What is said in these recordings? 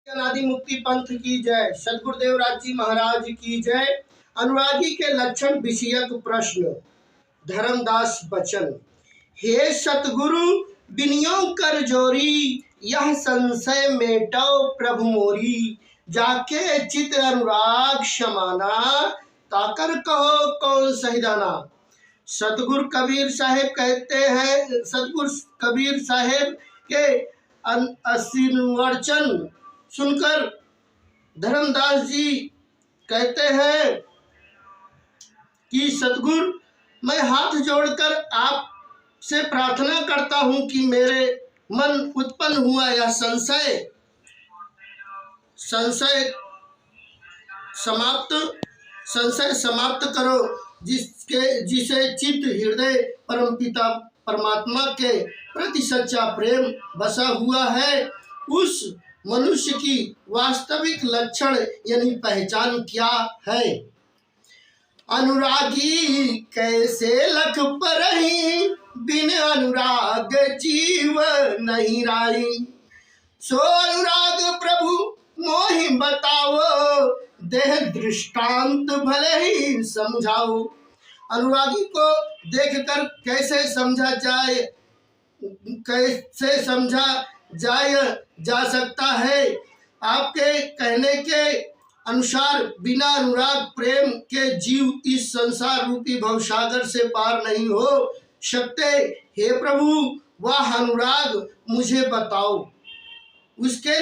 अनादि मुक्ति पंथ की जय। सदगुरुदेव राज जी महाराज की जय। अनुरागी के लक्षण विषयक प्रश्न। धर्मदास बचन। हे सतगुरु बिनियो कर जोरी, यह संशय मेटो प्रभु मोरी। जाके चित अनुराग समाना, ताकर कहो कौन सहिदाना। सतगुरु कबीर साहेब कहते हैं, सतगुरु कबीर साहेब के आशीर्वचन सुनकर धर्मदास जी कहते हैं कि सतगुरु, मैं हाथ जोड़कर आपसे प्रार्थना करता हूं कि मेरे मन उत्पन्न हुआ यह संशय समाप्त करो, जिसे चित्त हृदय परमपिता परमात्मा के प्रति सच्चा प्रेम बसा हुआ है। उस मनुष्य की वास्तविक लक्षण यानी पहचान क्या है। अनुरागी कैसे लख परहि, बिन अनुराग जीव नहीं राही। सो अनुराग प्रभु मोहि बताओ, देह दृष्टांत भले ही समझाओ। अनुरागी को देखकर कैसे समझा जा सकता है। आपके कहने के अनुसार बिना अनुराग प्रेम के जीव इस संसार रूपी भवसागर से पार नहीं हो सकते। हे प्रभु, वह अनुराग मुझे बताओ, उसके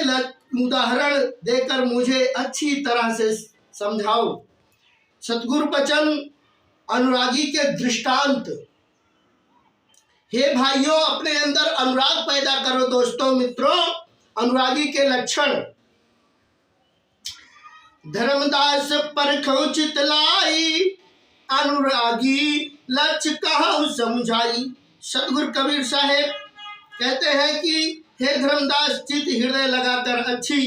उदाहरण देकर मुझे अच्छी तरह से समझाओ। सतगुरु बचन अनुरागी के दृष्टांत। हे भाइयों, अपने अंदर अनुराग पैदा करो। दोस्तों मित्रों, अनुरागी के लक्षण। धर्मदास परखौ चित लाई, अनुरागी लक्ष्य कहूँ समझाई। सतगुरु कबीर साहेब कहते हैं कि हे धर्मदास, चित हृदय लगाकर अच्छी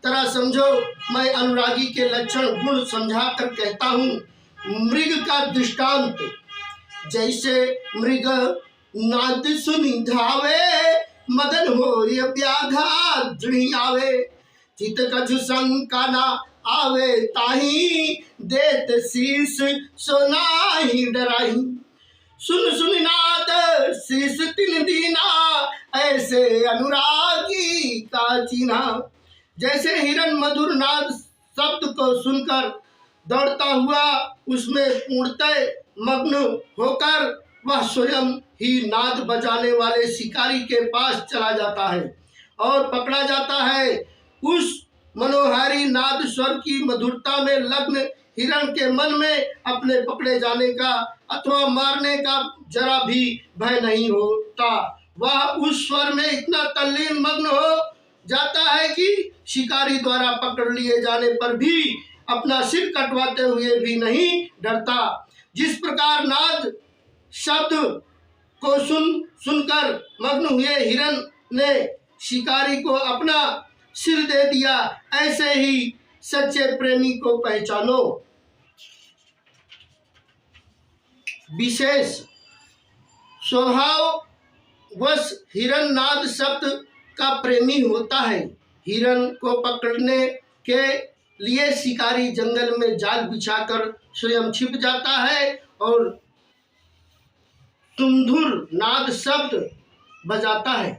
तरह समझो। मैं अनुरागी के लक्षण गुण समझाकर कहता हूँ। मृग का दृष्टांत। जैसे मृग नाद सुनि धावे, मदन हो व्याघा दृढ़ी आवे। चित कछु शंका ना आवे, ताही देत शीस सोनाही डराही। सुन नाद शीस तिन दीना, ऐसे अनुरागी का चीन्हा। जैसे हिरण मधुर नाद शब्द को सुनकर दौड़ता हुआ उसमें पूर्णतः मग्न होकर वह स्वयं ही नाद बजाने वाले शिकारी के पास चला जाता है और पकड़ा जाता है। उस मनोहारी नाद स्वर की मधुरता में लग्न हिरण के मन में अपने पकड़े जाने का अथवा मारने का जरा भी भय नहीं होता। वह उस स्वर में इतना तल्लीन मग्न हो जाता है कि शिकारी द्वारा पकड़ लिए जाने पर भी अपना सिर कटवाते हुए भी नहीं डरता। जिस प्रकार नाद शब्द को सुनकर मग्न हुए हिरण ने शिकारी को अपना सिर दे दिया, ऐसे ही सच्चे प्रेमी को पहचानो। विशेष स्वभाववश हिरण नाद शब्द का प्रेमी होता है। हिरण को पकड़ने के लिए शिकारी जंगल में जाल बिछाकर स्वयं छिप जाता है और सुमधुर नाद शब्द बजाता है।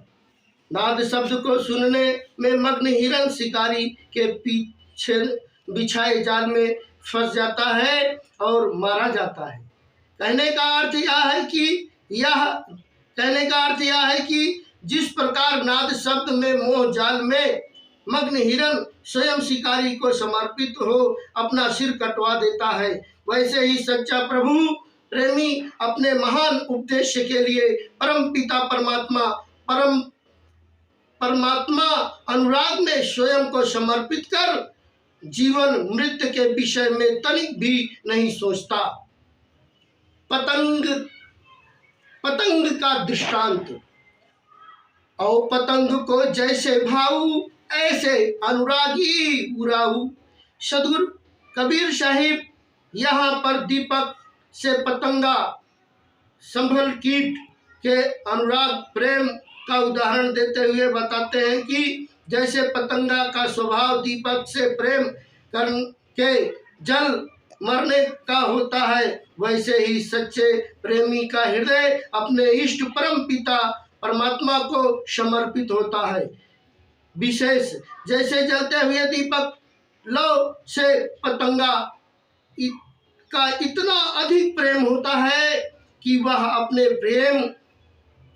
नाद शब्द को सुनने में मग्न हिरण शिकारी के पीछे बिछाए जाल में फंस जाता है और मारा जाता है। कहने का अर्थ यह है कि जिस प्रकार नाद शब्द में मोह जाल में मग्न हिरण स्वयं शिकारी को समर्पित हो अपना सिर कटवा देता है, वैसे ही सच्चा प्रभु प्रेमी अपने महान उद्देश्य के लिए परम पिता परमात्मा अनुराग में स्वयं को समर्पित कर जीवन मृत्यु के विषय में तनिक भी नहीं सोचता। पतंग का दृष्टांत। और पतंग को जैसे भाऊ, ऐसे अनुरागी उड़ाऊ। सदगुरु कबीर साहिब यहाँ पर दीपक से पतंगा संभल कीट के अनुराग प्रेम का उदाहरण देते हुए बताते हैं कि जैसे पतंगा का स्वभाव दीपक से प्रेम करके जल मरने का होता है, वैसे ही सच्चे प्रेमी का हृदय अपने इष्ट परम पिता परमात्मा को समर्पित होता है। विशेष जैसे जलते हुए दीपक लौ से पतंगा का इतना अधिक प्रेम होता है कि वह अपने प्रेम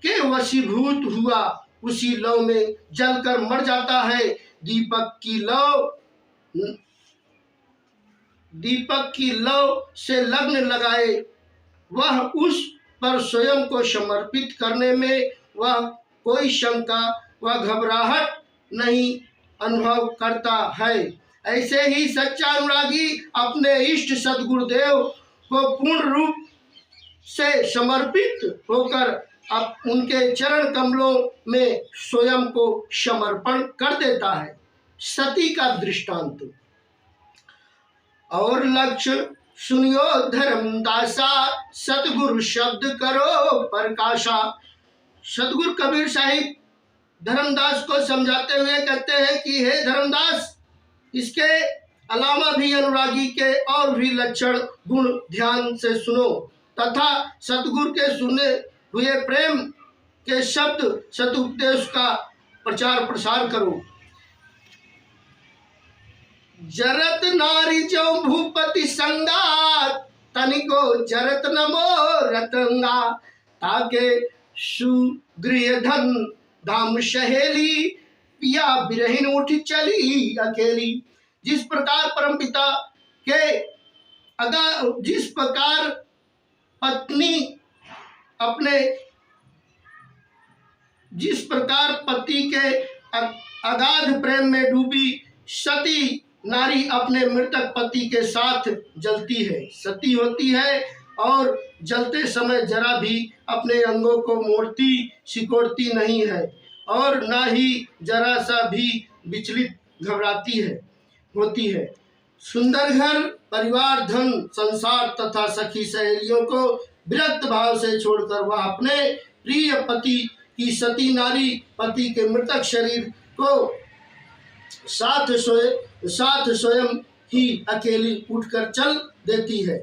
के वशीभूत हुआ उसी लौ में जलकर मर जाता है। दीपक की लौ से लगन लगाए वह उस पर स्वयं को समर्पित करने में वह कोई शंका व घबराहट नहीं अनुभव करता है। ऐसे ही सच्चा अनुरागी अपने इष्ट सद्गुरुदेव को पूर्ण रूप से समर्पित होकर अब उनके चरण कमलों में स्वयं को समर्पण कर देता है। सती का दृष्टांत। और लक्ष्य सुनियो धर्मदासा, सतगुरु शब्द करो प्रकाशा। सतगुरु कबीर साहिब धर्मदास को समझाते हुए कहते हैं कि हे धर्मदास, इसके अलावा भी अनुरागी के और भी लक्षण गुण ध्यान से सुनो तथा सतगुरु के सुने हुए प्रेम के शब्द सतुपदेश का प्रचार प्रसार करो। जरत नारी जो भूपति संगा, तनिको जरत नमो रतंगा। ताके सुगृह धन धाम सहेली, पिया बिरहिन उठ चली अकेली। जिस प्रकार परमपिता के जिस प्रकार पति के अगाध प्रेम में डूबी सती नारी अपने मृतक पति के साथ जलती है, सती होती है और जलते समय जरा भी अपने अंगों को मोड़ती सिकोड़ती नहीं है और ना ही जरा सा भी विचलित घबराती होती है। सुंदर घर परिवार धन संसार तथा सखी सहेलियों को विरक्त भाव से छोड़कर वह अपने प्रिय पति की सती नारी पति के मृतक शरीर को साथ स्वयं ही अकेली उठकर चल देती है।